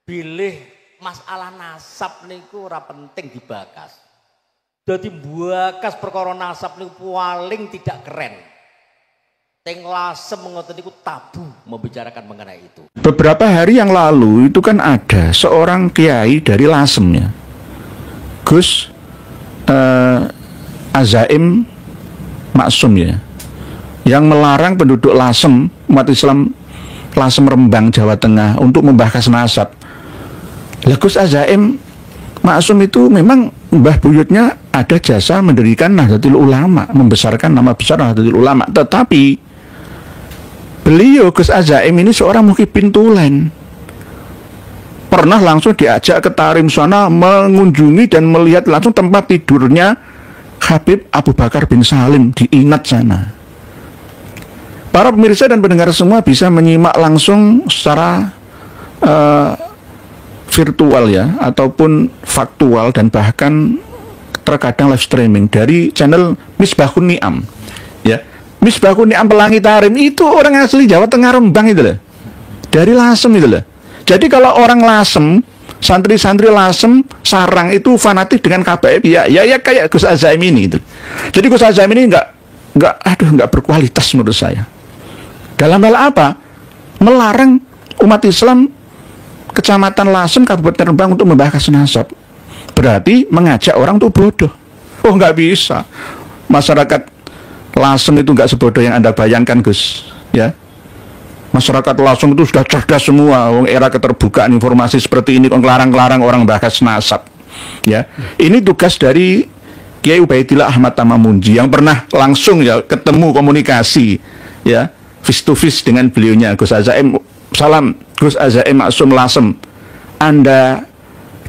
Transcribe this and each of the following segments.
bilih masalah nasab niku ora penting dibakas. Dadi bakas perkara nasab niku paling tidak keren. Teng lasem ngoten niku tabu membicarakan mengenai itu. Beberapa hari yang lalu itu kan ada seorang kiai dari Lasemnya, Gus Azaim Maksum ya, yang melarang penduduk Lasem, umat Islam Lasem Rembang Jawa Tengah untuk membahas nasab. Lah Gus Azaim Maksum itu memang mbah buyutnya ada jasa mendirikan Nahdlatul Ulama, membesarkan nama besar Nahdlatul Ulama, tetapi beliau Gus Azaim ini seorang muhibin tulen. Pernah langsung diajak ke Tarim sana mengunjungi dan melihat langsung tempat tidurnya Habib Abu Bakar bin Salim di Inat sana. Para pemirsa dan pendengar semua bisa menyimak langsung secara virtual ya, ataupun faktual dan bahkan terkadang live streaming dari channel Misbahun Ni'am ya. Misbahun Ni'am Pelangi Tarim itu orang asli Jawa Tengah Rembang itu loh, dari Lasem itu loh. Jadi kalau orang Lasem, santri-santri Lasem sarang itu fanatik dengan KBM ya kayak Gus Azaim ini itu. Jadi Gus Azaim ini nggak berkualitas menurut saya. Dalam hal apa? Melarang umat Islam Kecamatan Lasem Kabupaten Rembang untuk membahas nasab. Berarti mengajak orang tuh bodoh. Oh nggak bisa. Masyarakat Lasem itu nggak sebodoh yang Anda bayangkan, Gus. Ya, masyarakat Lasem itu sudah cerdas semua. Era keterbukaan informasi seperti ini, ngelarang-larang orang bahas nasab. Ya, ini tugas dari Kiai Ubaidillah Ahmad Tamamunji yang pernah langsung ya ketemu komunikasi, ya, face to face dengan beliaunya Gus Azaim. Salam Gus Azaim Maksum Lasem. Anda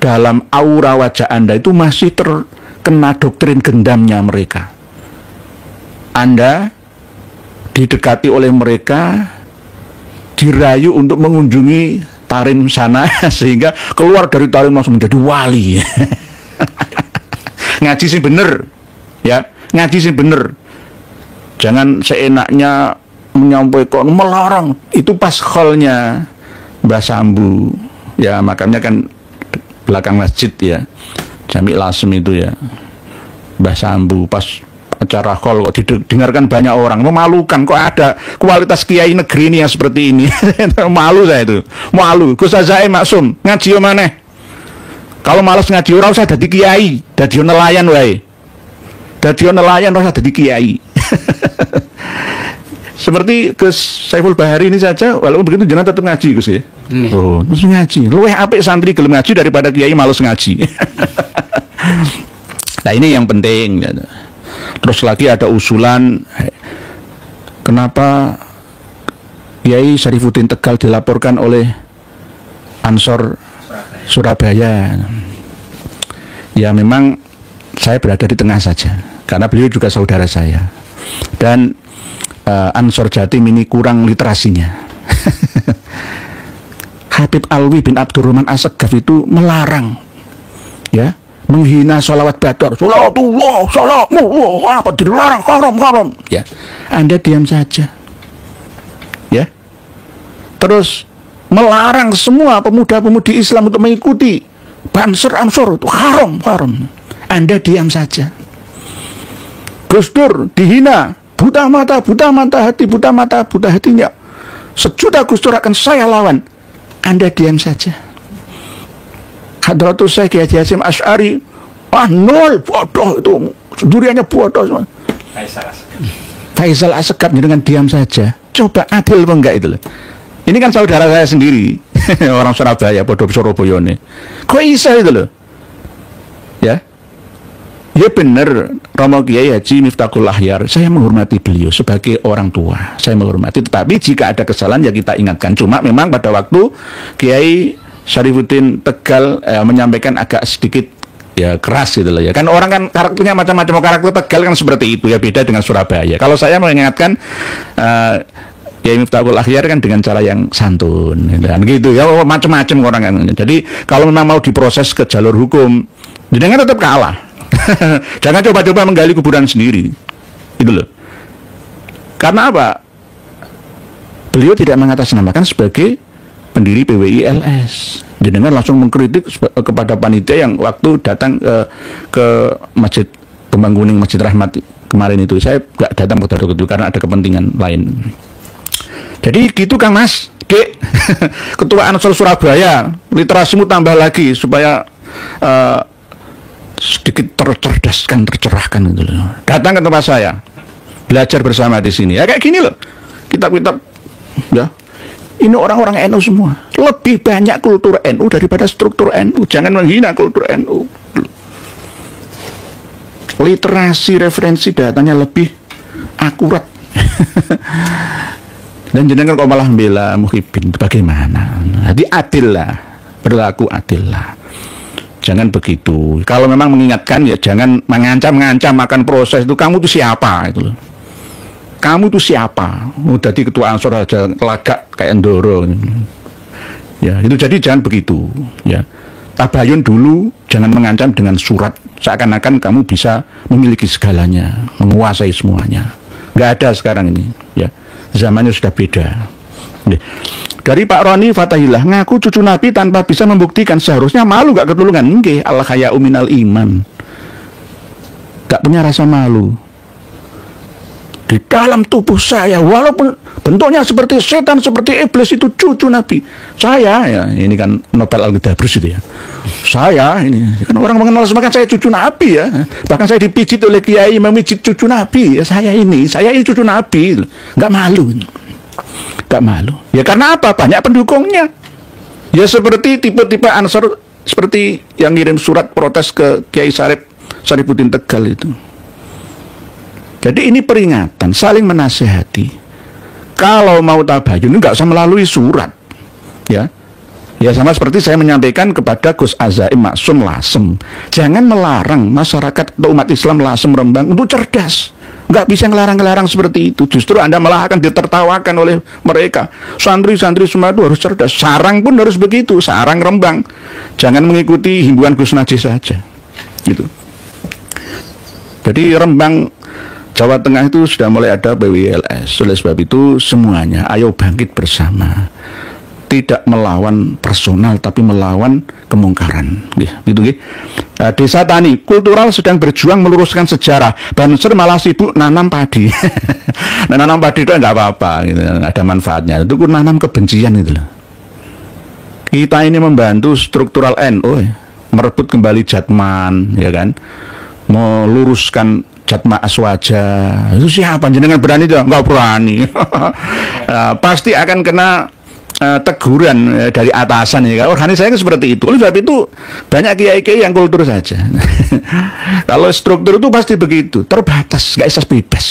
dalam aura wajah Anda itu masih terkena doktrin gendamnya mereka. Anda didekati oleh mereka, dirayu untuk mengunjungi Tarim sana sehingga keluar dari Tarim langsung menjadi wali. Ngaji sih bener ya, ngaji sih bener. Jangan seenaknya menyampaikan melarang. Itu pas kholnya Mbah Sambu ya, makamnya kan belakang masjid ya, Jami Lasem itu ya, Mbah Sambu pas acara khol kok didengarkan banyak orang. Memalukan, kok ada kualitas kiai negeri ini yang seperti ini. Malu saya itu, malu. Gus Azaim Maksum ngaji yo maneh, kalau malas ngaji ora usah dadi kiai, dadi nelayan wae, dadi nelayan ora usah dadi kiai. Seperti Gus Saiful Bahari ini saja, walaupun begitu jangan tetap ngaji Gus ya. Oh, terus ngaji. Luwih apik santri gelem ngaji daripada kiai malas ngaji. Nah, ini yang penting. Terus lagi ada usulan, kenapa Kiai Syarifuddin Tegal dilaporkan oleh Ansor Surabaya? Ya memang saya berada di tengah saja, karena beliau juga saudara saya. Dan Ansor Jatim ini kurang literasinya. Habib Alwi bin Abdurrahman As-Segaf itu melarang ya, menghina sholawat badar, sholatullah, sholatullah, apa dilarang, haram. Ya, Anda diam saja. Ya, terus melarang semua pemuda-pemudi Islam untuk mengikuti Banser Ansor, itu haram. Anda diam saja. Gus Dur dihina, buta mata hati, buta mata, buta hatinya. Sejuta Gus Dur akan saya lawan. Anda diam saja. Hadratus Syekh Kiai Haji Hasyim Asy'ari, nol, bodoh itu, duriannya bodoh semua. Faisal As-Segaf dengan diam saja. Coba adil apa enggak itu loh. Ini kan saudara saya sendiri, orang Surabaya, bodoh Surabaya ini. Kok bisa itu loh? Ya, ya benar, Romo Kiai Haji Miftahul Ahyar, saya menghormati beliau sebagai orang tua, saya menghormati. Tetapi jika ada kesalahan ya kita ingatkan. Cuma memang pada waktu Kiai Syarifuddin Tegal menyampaikan agak sedikit ya keras gitu loh ya. Kan orang kan karakternya macam-macam, karakter Tegal kan seperti itu ya, beda dengan Surabaya. Kalau saya mengingatkan Kiai Miftahul Ahyar kan dengan cara yang santun gitu ya, macam-macam orang kan. Jadi kalau memang mau diproses ke jalur hukum, jenengan tetap kalah. Jangan coba-coba menggali kuburan sendiri. Itu loh. Karena apa? Beliau tidak mengatasnamakan sebagai pendiri PWILS. Jenengan langsung mengkritik kepada panitia yang waktu datang ke Masjid Kembang Kuning, Masjid Rahmat kemarin itu. Saya nggak datang pada waktu itu karena ada kepentingan lain. Jadi gitu Kang Mas, Dek, Ketua Ansor Surabaya, literasimu tambah lagi supaya sedikit tercerdaskan, tercerahkan gitu loh. Datang ke tempat saya, belajar bersama di sini. Ya kayak gini loh, kitab-kitab, ya. Ini orang-orang NU semua. Lebih banyak kultur NU daripada struktur NU. Jangan menghina kultur NU. Literasi, referensi datanya lebih akurat. Dan jenengan kok malah membela Muhyiddin, bagaimana? Jadi adil lah, berlaku adil lah. Jangan begitu. Kalau memang mengingatkan ya jangan mengancam-ngancam akan proses itu. Kamu itu siapa itu loh. Kamu itu siapa? Udah di ketua Ansor aja lagak kayak Ndoro. Ya, itu jadi jangan begitu, ya. Tabayun dulu, jangan mengancam dengan surat seakan-akan kamu bisa memiliki segalanya, menguasai semuanya. Nggak ada sekarang ini, ya. Zamannya sudah beda. Dari Pak Roni Fatahillah, ngaku cucu Nabi tanpa bisa membuktikan, seharusnya malu gak ketulungan. Nggih, al-haya'u minal iman. Gak punya rasa malu. Di dalam tubuh saya, walaupun bentuknya seperti setan, seperti iblis, itu cucu Nabi. Saya, ya ini kan Nobel Al-Ghidabrus itu ya. Saya ini kan orang mengenal semakin saya cucu Nabi ya. Bahkan saya dipijit oleh kiai memijit cucu Nabi. Ya, saya ini cucu Nabi. Nggak malu. Nggak malu. Ya karena apa? Banyak pendukungnya. Ya seperti tipe-tipe Ansor seperti yang ngirim surat protes ke Kiai Sarifuddin Tegal itu. Jadi ini peringatan, saling menasehati. Kalau mau tabayun nggak usah melalui surat, ya. Ya sama seperti saya menyampaikan kepada Gus Azaim Maksum Lasem, jangan melarang masyarakat atau umat Islam Lasem Rembang untuk cerdas. Nggak bisa ngelarang-ngelarang seperti itu. Justru Anda malah akan ditertawakan oleh mereka. Santri-santri semua itu harus cerdas. Sarang pun harus begitu, sarang Rembang. Jangan mengikuti himbauan Gus Najih saja, gitu. Jadi Rembang Jawa Tengah itu sudah mulai ada PWILS. Oleh sebab itu semuanya ayo bangkit bersama. Tidak melawan personal tapi melawan kemungkaran. Gitu. Desa Tani Kultural sedang berjuang meluruskan sejarah. Banser malah sibuk nanam padi. Nah, nanam padi itu enggak apa-apa gitu. Ada manfaatnya. Itu nanam kebencian itu loh. Kita ini membantu struktural NU merebut kembali Jatman, ya kan? Meluruskan Jatma Aswaja. Itu siapa? Jenengan berani itu? Enggak berani. Pasti akan kena teguran dari atasan ya. Organisasinya seperti itu. Oleh sebab itu banyak kiai-kiai yang kultur saja. Kalau struktur itu pasti begitu, terbatas, nggak bisa bebas.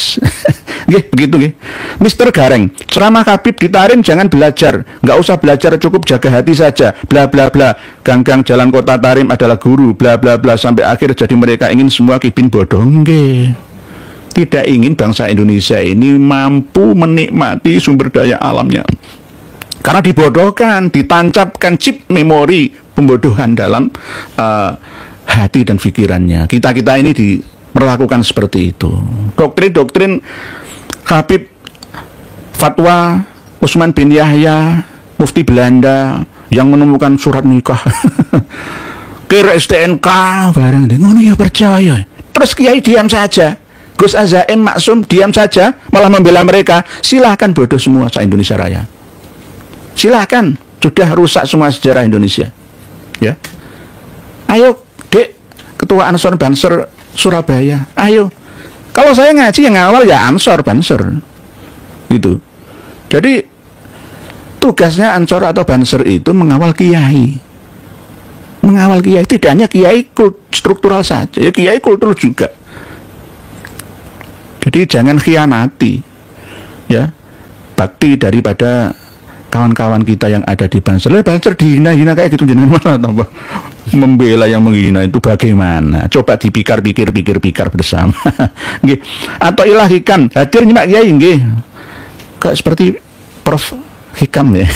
Begitu. Mister Gareng, ceramah Habib di Tarim jangan belajar, nggak usah belajar, cukup jaga hati saja. Bla bla bla. Gang-gang jalan kota Tarim adalah guru. Bla bla bla sampai akhir jadi mereka ingin semua kibin bodoh. Tidak ingin bangsa Indonesia ini mampu menikmati sumber daya alamnya. Karena dibodohkan, ditancapkan chip memori pembodohan dalam hati dan pikirannya. Kita ini diperlakukan seperti itu. Doktrin-doktrin Habib, fatwa Utsman bin Yahya, Mufti Belanda yang menemukan surat nikah, kira STNK, barang ngono ya percaya. Terus Kiai diam saja. Gus Azaim Maksum diam saja, malah membela mereka. Silahkan bodoh semua se-Indonesia Raya. Silahkan, sudah rusak semua sejarah Indonesia. Ya, ayo, Dek, Ketua Ansor Banser Surabaya, ayo. Kalau saya ngaji yang awal ya Ansor Banser, gitu. Jadi tugasnya Ansor atau Banser itu mengawal kiai, tidak hanya kiai struktural saja, ya kiai kultur juga. Jadi jangan khianati, ya, bakti daripada kawan-kawan kita yang ada di Banser. Banser dihina-hina kayak gitu, jangan malah tambah membela yang menghina itu bagaimana? Coba dipikir-pikir bersama. Atau Ilah Hikam hadir nyimak kiai nggih. Kayak seperti Prof Hikam ya.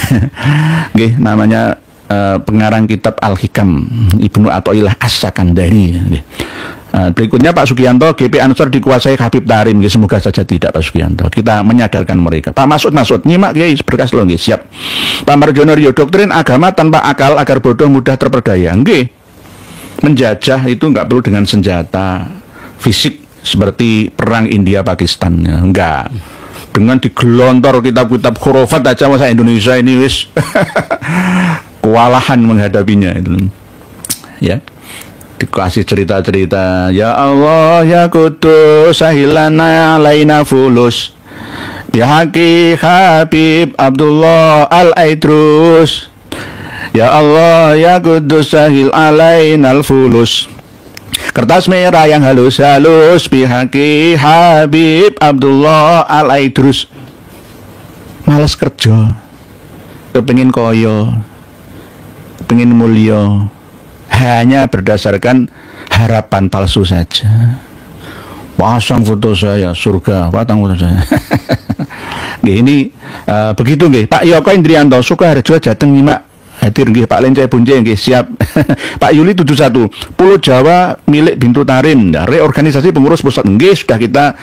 Nggih, namanya pengarang kitab Al-Hikam Ibnu Athaillah As-Sakandari. Berikutnya Pak Sugianto, GP Ansor dikuasai Habib Tahrim. Semoga saja tidak Pak Sugianto. Kita menyadarkan mereka. Pak Masud nyimak Kiai berkas lo nggih, siap. Pak Marjono Rio, doktrin agama tanpa akal agar bodoh mudah terperdaya. Nggih. Menjajah itu nggak perlu dengan senjata fisik seperti perang India Pakistan. Enggak. Dengan digelontor kitab-kitab khurafat aja masa Indonesia ini wis kewalahan menghadapinya itu. Ya. Dikasih cerita-cerita, ya Allah ya Kudus sahilana alaina fulus bihaqi Habib Abdullah al-Aidrus, ya Allah ya Kudus sahil alaina fulus, kertas merah yang halus-halus bihaqi Habib Abdullah al-Aidrus. Males kerja, kepengin koyo, kepengin mulya, hanya berdasarkan harapan palsu saja. Pasang foto saya surga, pasang foto saya. Ini begitu nggih. Pak Yoko Indrianto Sukoharjo Jateng nyimak hadir nggih. Pak Lencai Bunje nggih siap. Pak Yuli 71 Pulau Jawa milik Bintu Tahrim. Nah, reorganisasi pengurus pusat nggih sudah kita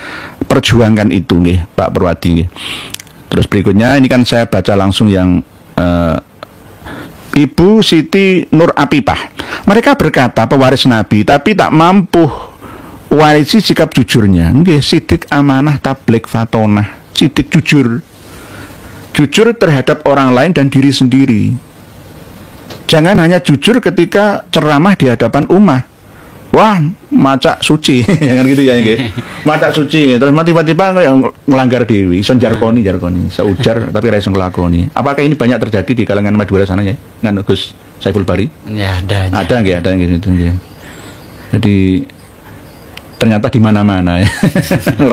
perjuangkan itu nggih Pak Perwadi nggih. Terus berikutnya ini kan saya baca langsung yang Ibu Siti Nur Apipah. Mereka berkata pewaris Nabi, tapi tak mampu warisi sikap jujurnya. Nggih, sidik amanah tabligh fatonah, sidik jujur. Jujur terhadap orang lain dan diri sendiri. Jangan hanya jujur ketika ceramah di hadapan umat. Wah, macak suci, kan gitu ya nggih. Macak suci, terus tiba-tiba ngelanggar dewi, son jarkoni, seujar tapi ra iso nglakoni. Apakah ini banyak terjadi di kalangan Madura sana ya? Ngan Gus Saiful Bari? Ya, ada. Ada gitu ya. Jadi ternyata di mana-mana ya.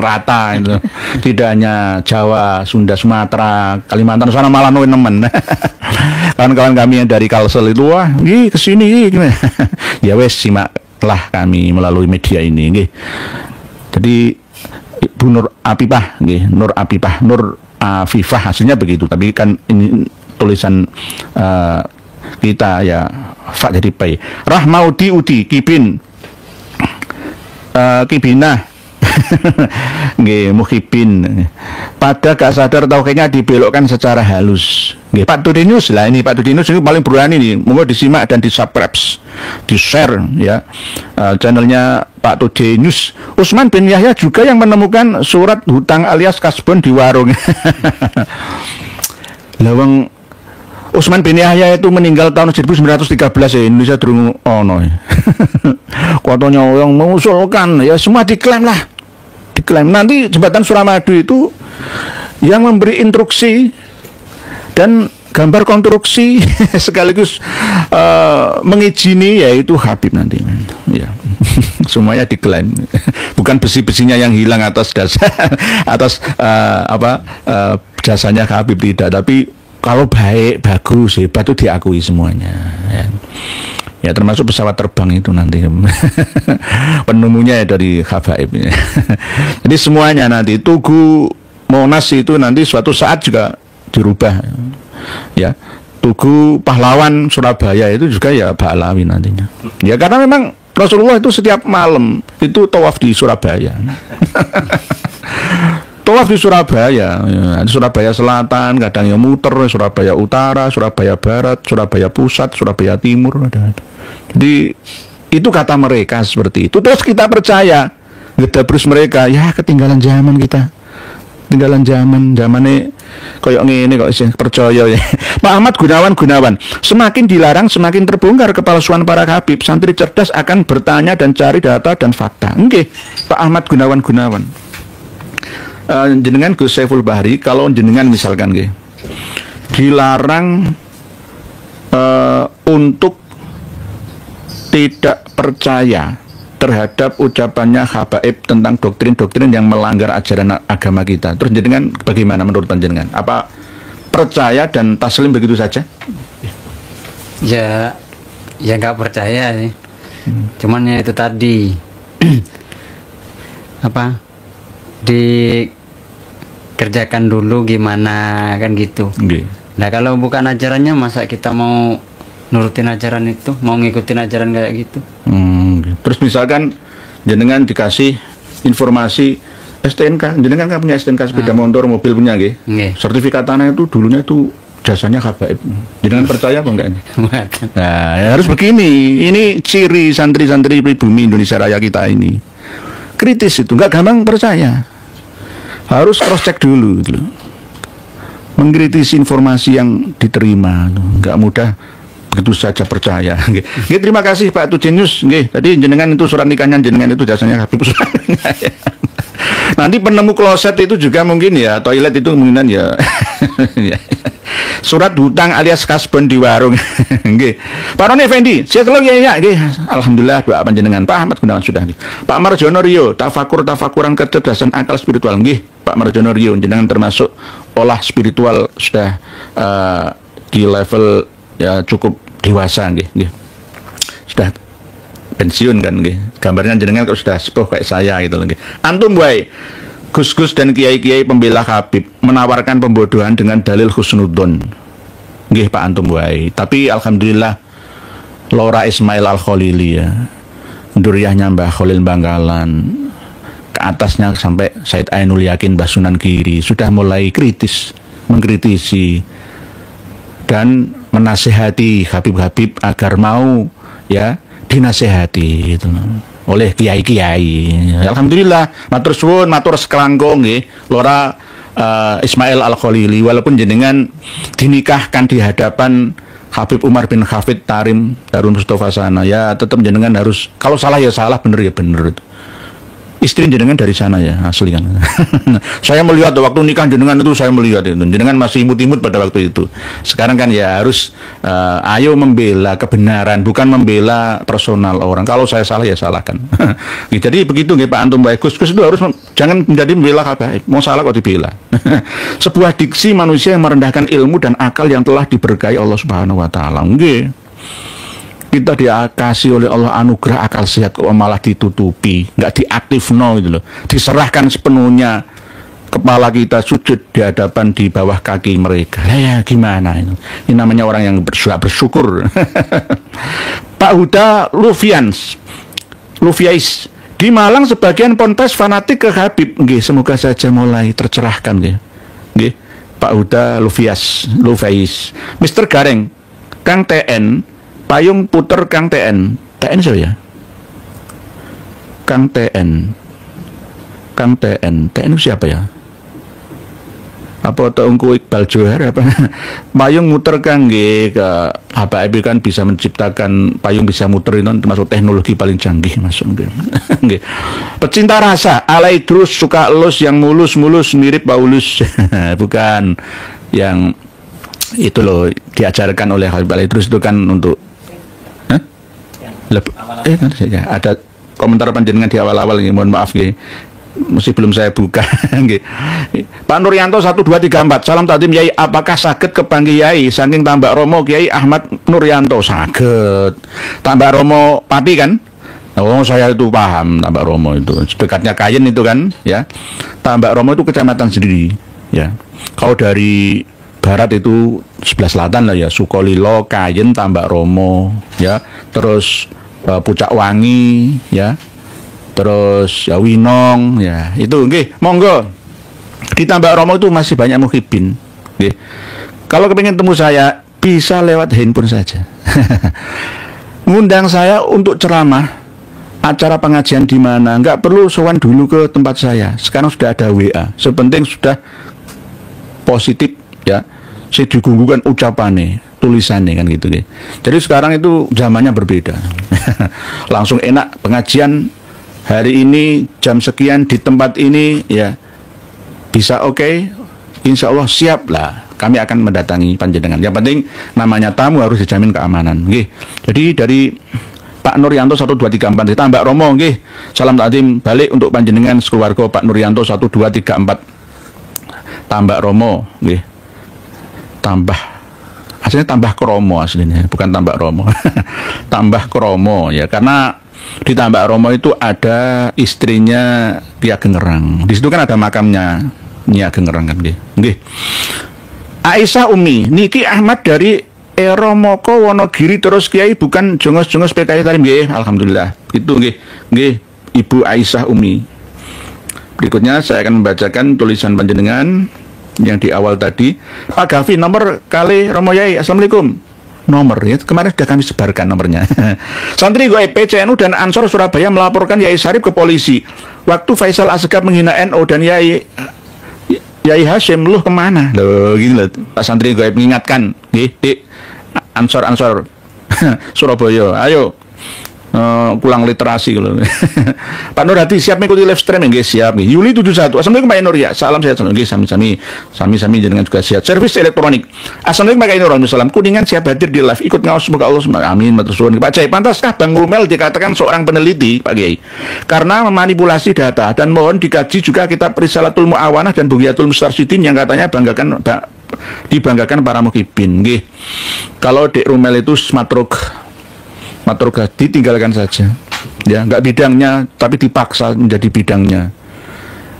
Rata itu. Tidak hanya Jawa, Sunda, Sumatera, Kalimantan sana malah nemen. Kawan-kawan kami yang dari Kalsel itu wah, kesini gimana? Ya wes simak lah kami melalui media ini nggih. Jadi Ibu Nur Apipah nggih, Nur Apipah, Nur Afifah hasilnya begitu, tapi kan ini tulisan kita ya Fak jadi Pai. Rahmaudi Udi Kibin Kibinah nggih Muhibin. Pada gak sadar tauhidnya dibelokkan secara halus. Nggih Pak Tudinus lah ini, Pak Tudinus ini paling berani nih. Monggo disimak dan di-subscribe, di-share ya channelnya Pak Tudinus. Utsman bin Yahya juga yang menemukan surat hutang alias kasbon di warung. Lawang Utsman bin Yahya itu meninggal tahun 1913 ya, Indonesia durung ono. Katanya yang mengusulkan ya semua diklaim lah. Diklaim nanti jembatan Suramadu itu yang memberi instruksi dan gambar konstruksi sekaligus mengizini yaitu Habib nanti ya. Semuanya diklaim, bukan besi-besinya yang hilang atas dasar atas jasanya Habib tidak, tapi kalau baik bagus hebat itu diakui semuanya ya. Ya termasuk pesawat terbang itu nanti penemunya ya dari Habaib. Jadi semuanya nanti Tugu Monas itu nanti suatu saat juga dirubah ya. Tugu Pahlawan Surabaya itu juga ya Ba'alawi nantinya. Ya karena memang Rasulullah itu setiap malam itu tawaf di Surabaya. Tawaf di Surabaya, ya. Surabaya Selatan, kadang yang muter, Surabaya Utara, Surabaya Barat, Surabaya Pusat, Surabaya Timur. Jadi itu kata mereka seperti itu. Terus kita percaya, ngedabrus mereka, ya ketinggalan zaman kita, ketinggalan zamannya koyok ngene kok sih percaya ya. Pak Ahmad Gunawan, semakin dilarang semakin terbongkar kepalsuan para Habib. Santri cerdas akan bertanya dan cari data dan fakta. Nggih, Pak Ahmad Gunawan. Jenengan Gus Saiful Bahri, kalau jenengan misalkan nggih dilarang untuk tidak percaya terhadap ucapannya Habaib tentang doktrin-doktrin yang melanggar ajaran agama kita, terus jenengan bagaimana menurut jenengan? Apa percaya dan taslim begitu saja? Ya nggak percaya sih. Cuman ya itu tadi dikerjakan dulu gimana kan gitu. Nah kalau bukan ajarannya masa kita mau nurutin ajaran itu, mau ngikutin ajaran kayak gitu. Terus misalkan jenengan dikasih informasi STNK, jenengan kan punya STNK sepeda motor, mobil punya nggih. Sertifikat tanah itu dulunya itu jasanya Habaib. Jenengan percaya apa enggak ini? Nah, ya harus begini. Ini ciri santri-santri pribumi Indonesia Raya kita ini. Kritis itu, enggak gampang percaya. Harus cross check dulu gitu. Mengkritisi informasi yang diterima, enggak mudah begitu saja percaya. Nggih, terima kasih Pak Tujenius. Nggih, tadi jenengan itu surat nikahnya jenengan itu jasanya Habib. Nanti penemu kloset itu juga mungkin ya, toilet itu kemungkinan ya. Surat hutang alias kasbon di warung. Nggih. Pak Roni Effendi, saya tolong ya nggih. Alhamdulillah doa panjenengan. Pak Ahmad Gunawan sudah nggih. Pak Marjono Rio, tafakuran kecerdasan akal spiritual nggih. Pak Marjono Rio jenengan termasuk olah spiritual sudah di level ya cukup dewasa nggih. Sudah pensiun kan nggih. Gambarnya jenengan kok sudah sepuh kayak saya gitu nggih. Antum wae Gus-gus dan kiai-kiai pembela Habib menawarkan pembodohan dengan dalil husnudzon. Nggih Pak antum wae. Tapi alhamdulillah Laura Ismail Al-Khalili ya. Nduriyahnya Mbah Khalil Bangkalan. Ke atasnya sampai Said Ainul Yakin Mbah Sunan Giri sudah mulai kritis, mengkritisi dan menasehati Habib-habib agar mau ya dinasehati gitu oleh kiai-kiai. Alhamdulillah matur suwun, matur sekelangkung nggih Laura Ismail Al-Khalili, walaupun jenengan dinikahkan di hadapan Habib Umar bin Hafid Tarim Darun Mustafa sana, ya tetap jenengan harus, kalau salah ya salah, bener ya bener. Istri jenengan dari sana ya, asli kan. Saya melihat waktu nikah jenengan itu, saya melihat itu. Jenengan masih imut-imut pada waktu itu. Sekarang kan ya harus ayo membela kebenaran, bukan membela personal orang. Kalau saya salah ya salahkan. Jadi begitu nggih Pak antum baik. Gus-gus itu harus jangan menjadi membela Habaib. Mau salah kok dibela. Sebuah diksi manusia yang merendahkan ilmu dan akal yang telah diberkahi Allah Subhanahu wa taala. Nggih. Kita dikasih oleh Allah anugerah akal sehat kok malah ditutupi, nggak diaktifno gitu loh. Diserahkan sepenuhnya kepala kita sujud di hadapan di bawah kaki mereka. Ya gimana ini? Ini namanya orang yang bersyukur. Pak Huda Lufiais di Malang sebagian ponpes fanatik ke Habib. Nggih, semoga saja mulai tercerahkan nggih. Nggih, Pak Huda Lufiais. Mr. Gareng, Kang TN Payung puter Kang TN. TN siapa ya? Kang TN. TN siapa ya? Apa Teungku Iqbal Johar apa? Payung muter Kang nggih ke Habaib kan bisa menciptakan payung bisa muter itu termasuk teknologi paling canggih masuk nggih. Pecinta rasa ala Idrus suka elus yang mulus-mulus mirip Paulus. Bukan yang itu loh diajarkan oleh Habib Idrus itu kan untuk ada komentar panjenengan di awal-awal ini, mohon maaf nggih. Masih belum saya buka nggih. Pak Nuryanto 1234. Salam takdim Yai, apakah saged kepanggih Yai saking Tambak Romo Kiai Ahmad Nuryanto? Saged. Tambak Romo Pati kan? Oh, saya itu paham Tambak Romo itu. Dekatnya Kayen itu kan, ya. Tambak Romo itu kecamatan sendiri, ya. Kalau dari barat itu sebelah selatan lah ya, Sukolilo, Kayen, Tambak Romo, ya. Terus Pucak Wangi, ya. Terus ya Winong, ya. Itu nggih, monggo. Di Tambak Romo itu masih banyak muhibin, nggih. Kalau kepingin temu saya bisa lewat handphone saja. Ngundang saya untuk ceramah, acara pengajian di mana, nggak perlu sowan dulu ke tempat saya. Sekarang sudah ada WA. Sepenting sudah positif, ya. Saya digunggukan ucapannya, tulisannya kan gitu deh. Jadi sekarang itu zamannya berbeda. Langsung enak pengajian hari ini jam sekian di tempat ini, ya bisa oke. Insya Allah siap lah. Kami akan mendatangi panjenengan. Yang penting namanya tamu harus dijamin keamanan. Nggih. Jadi dari Pak Nuryanto 1234 di Tambak Romo, nggih. Salam takdim balik untuk panjenengan sekeluarga Pak Nuryanto 1234 Tambak Romo, nggih. Aslinya Tambah Kromo aslinya, bukan Tambak Romo. Tambah Kromo ya, karena di Tambak Romo itu ada istrinya Ki Ageng Ngerang. Di situ kan ada makamnya Nyi Ageng Ngerang kan nggih. Aisyah Umi, niki Ahmad dari Eromoko Wonogiri terus Kiai bukan jongos-jongos PKI Tarim nggih. Alhamdulillah. Itu nggih. Ibu Aisyah Umi. Berikutnya saya akan membacakan tulisan panjenengan yang di awal tadi. Pak Gavi, nomor kali Romo Yai. Assalamualaikum. Nomor ya, kemarin sudah kami sebarkan nomornya. Santri Goib PCNU dan Ansor Surabaya melaporkan Yai Syarif ke polisi. Waktu Faisal Asgaf menghina NU dan Yai Hashim, lu kemana? Loh, gini loh, Pak Santri Goib mengingatkan. Dik, Ansor Surabaya, ayo pulang literasi gitu. Pak Nur Hadi siap mengikuti live streaming, guys, siap. Yuli 71. Assalamualaikum Pak Nur ya. Salam sehat selalu. Guys, sami jenengan juga sehat. Servis elektronik. Assalamualaikum Pak Nur. Salam Kuningan siap hadir di live. Ikut ngawas semoga Allah. Amin. Matur suwun. Pak Jai, pantaskah Bang Rumel dikatakan seorang peneliti, Pak Kiai? Karena memanipulasi data dan mohon dikaji juga kitab Risalatul Muawanah dan Bughiyatul Mustarsyidin yang katanya dibanggakan para mukibin. Nggih. Kalau Dek Rumel itu matruk ditinggalkan saja, ya, nggak bidangnya tapi dipaksa menjadi bidangnya.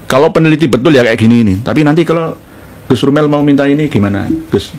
Kalau peneliti betul ya kayak gini ini, tapi nanti kalau Gus Rumel mau minta ini gimana Gus?